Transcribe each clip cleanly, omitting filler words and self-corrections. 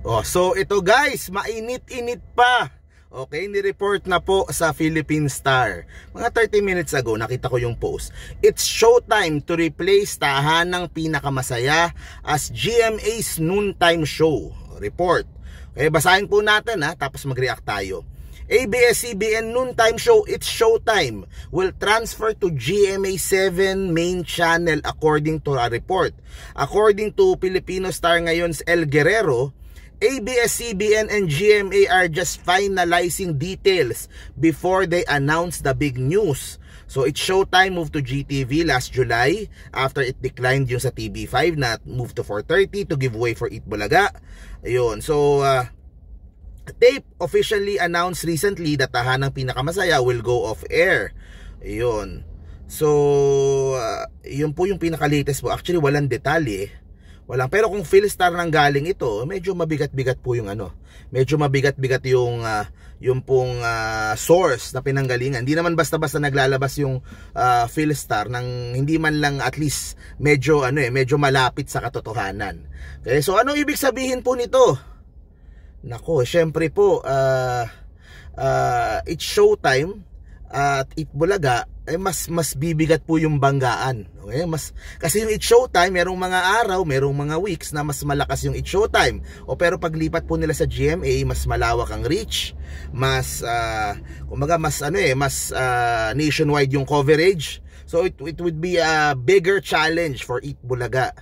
Oh, so ito guys, mainit-init pa. Okay, ni-report na po sa Philippine Star. Mga 30 minutes ago, nakita ko yung post. It's showtime to replace tahanang pinakamasaya as GMA's noontime show. Report. Okay, basahin po natin tapos mag-react tayo. ABS-CBN noontime show, It's Showtime, will transfer to GMA7 main channel according to a report. According to Filipino Star ngayon's El Guerrero, ABS-CBN and GMA are just finalizing details before they announce the big news. So It's Showtime moved to GTV last July after it declined yung sa TV5 na moved to 4:30 to give way for Eat Bulaga. Ayun. So Tape officially announced recently that Tahanang Pinakamasaya will go off air. Ayun. So yun po yung pinaka-latest po. Actually walang detalye. Walang, pero kung Philstar nang galing ito, medyo mabigat-bigat po yung medyo mabigat-bigat yung pong source na pinanggalingan. Hindi naman basta-basta naglalabas yung Philstar nang hindi man lang at least medyo medyo malapit sa katotohanan. Okay, so anong ibig sabihin po nito? Nako, syempre po It's Showtime at Eat Bulaga mas bibigat po yung banggaan. Okay? Kasi yung It's Showtime, merong mga araw, merong mga weeks na mas malakas yung It's Showtime. Pero paglipat po nila sa GMA, mas malawak ang reach, mas kumbaga mas nationwide yung coverage. So it would be a bigger challenge for Eat Bulaga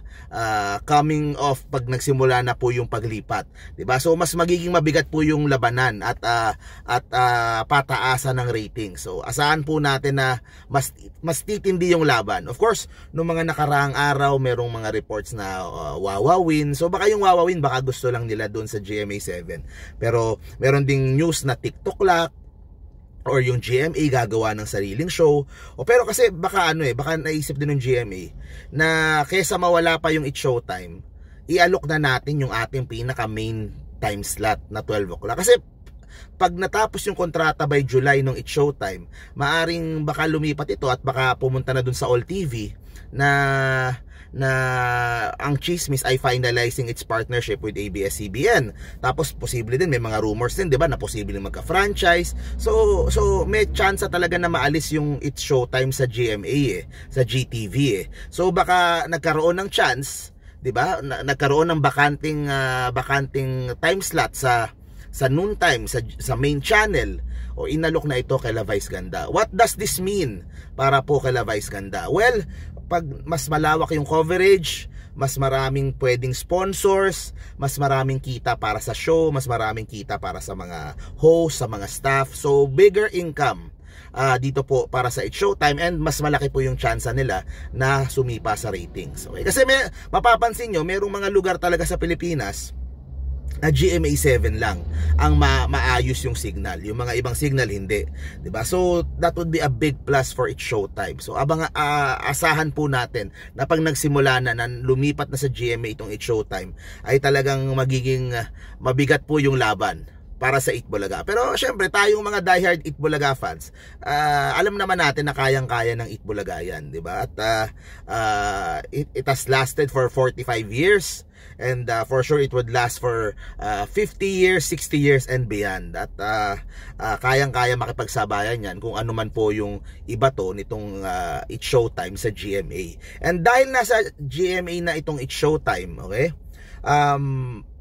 coming off pag nagsimula na po yung paglipat, 'di ba? So mas magiging mabigat po yung labanan at pataasan ng rating. So asahan po natin na mas titindi yung laban. Of course, nung mga nakaraang araw merong mga reports na wawawin. So baka yung wawawin baka gusto lang nila doon sa GMA7. Pero meron ding news na TikTok Lock or yung GMA gagawa ng sariling show. Pero kasi baka baka naisip din ng GMA na kaysa mawala pa yung It's Showtime, i-alok na natin yung ating pinaka main time slot na 12 o'clock. Kasi pag natapos yung kontrata by July ng It's Showtime, maaring baka lumipat ito at baka pumunta na dun sa All TV na ang chismis ay finalizing its partnership with ABS-CBN. Tapos posible din, may mga rumors din, 'di ba, na posible magka-franchise. So may chance talaga na maalis yung It's Showtime sa GMA sa GTV So baka nagkaroon ng chance, 'di ba? Nagkaroon ng bakanting time slot sa noontime sa main channel o inalok na ito kay La Vice Ganda. What does this mean para po kay La Vice Ganda? Well, pag mas malawak yung coverage, mas maraming pwedeng sponsors, mas maraming kita para sa show, mas maraming kita para sa mga host, sa mga staff. So bigger income dito po para sa It's Showtime, and mas malaki po yung chance nila na sumipa sa ratings. Okay? Kasi mapapansin nyo, merong mga lugar talaga sa Pilipinas na GMA7 lang ang maayos yung signal. Yung mga ibang signal hindi, 'di ba? So that would be a big plus for It's Showtime. So asahan po natin na pag nagsimula na lumipat na sa GMA itong It's Showtime, ay talagang magiging mabigat po yung laban para sa Eat Bulaga. Pero syempre tayong mga diehard Eat Bulaga fans, alam naman natin na kayang-kaya ng Eat Bulaga yan, 'di ba? At it has lasted for 45 years. And for sure it would last for 50 years, 60 years and beyond. At kayang-kaya makipagsabayan yan kung ano man po yung iba to nitong It's Showtime sa GMA. And dahil nasa GMA na itong It's Showtime, okay,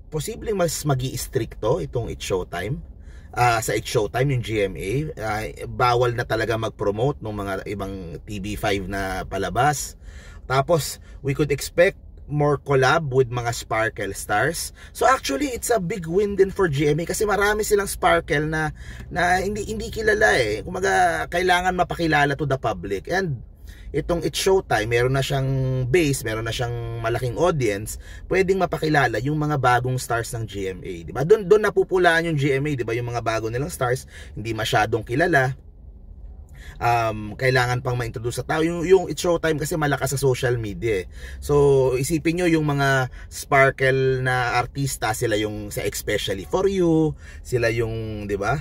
posibleng mas magi-stricto itong It's Showtime. Sa It's Showtime yung GMA, bawal na talaga mag-promote ng mga ibang TV5 na palabas. Tapos we could expect more collab with mga Sparkle stars. So actually it's a big win din for GMA kasi marami silang Sparkle na hindi kilala Kumaga kailangan mapakilala to the public. And itong It's Showtime, meron na siyang base, meron na siyang malaking audience, pwedeng mapakilala yung mga bagong stars ng GMA, 'di ba? Doon napupulaan yung GMA, 'di ba? Yung mga bago nilang stars hindi masyadong kilala. Kailangan pang ma-introduce sa tao. Yung It's Showtime kasi malakas sa social media So isipin nyo yung mga Sparkle na artista, sila yung sa Especially For You, sila yung, di ba,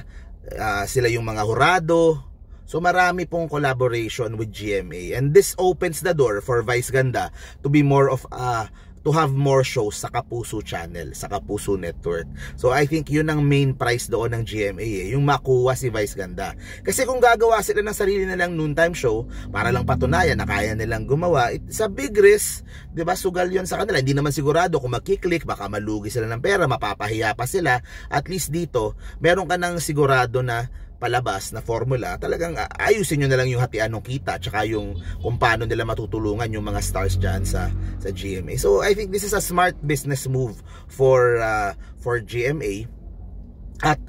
sila yung mga hurado. So marami pong collaboration with GMA, and this opens the door for Vice Ganda to be more of a to have more shows sa Kapuso channel, sa Kapuso network. So I think yun ang main price doon ng GMA yung makuha si Vice Ganda. Kasi kung gagawa sila ng sarili nilang noontime show para lang patunayan na kaya nilang gumawa, it's a big risk, 'di ba? Sugal yun sa kanila. Hindi naman sigurado kung magki-click, baka malugi sila ng pera, mapapahiya pa sila. At least dito, meron ka nang sigurado na palabas na formula, talagang ayusin nyo na lang yung hatian ng kita tsaka yung kung paano nila matutulungan yung mga stars dyan sa GMA. So I think this is a smart business move for GMA. At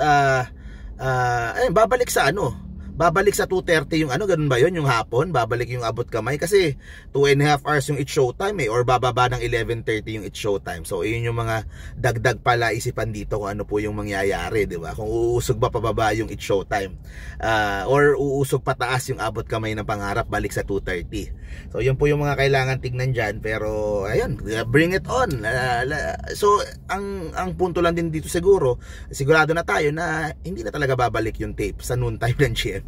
ayun, babalik sa 2:30 yung ganun ba yun, yung hapon, babalik yung abot kamay kasi 2.5 hours yung It's Showtime or bababa ng 11:30 yung It's Showtime. So yun yung mga dagdag pala isipan dito kung ano po yung mangyayari, di ba? Kung uusog ba pababa yung It's Showtime or uusog pataas yung abot kamay ng pangarap, balik sa 2:30. So yun po yung mga kailangan tignan dyan, pero ayun, bring it on. So ang punto lang din dito sigurado na tayo na hindi na talaga babalik yung tape sa noontime ng GMA.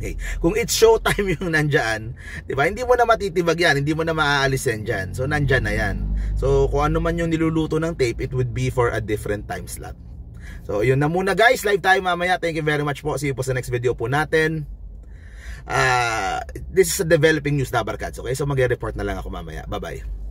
Kung It's Showtime yung nandyan, di ba? Hindi mo na matitibag yan, hindi mo na maaalis yan dyan. So nandyan na yan. So kung ano man yung niluluto ng tape, it would be for a different time slot. So yun na muna guys, live tayo mamaya. Thank you very much po. See you po sa next video po natin. This is a developing news, Dabarkads. Okay, so mag-report na lang ako mamaya. Bye bye.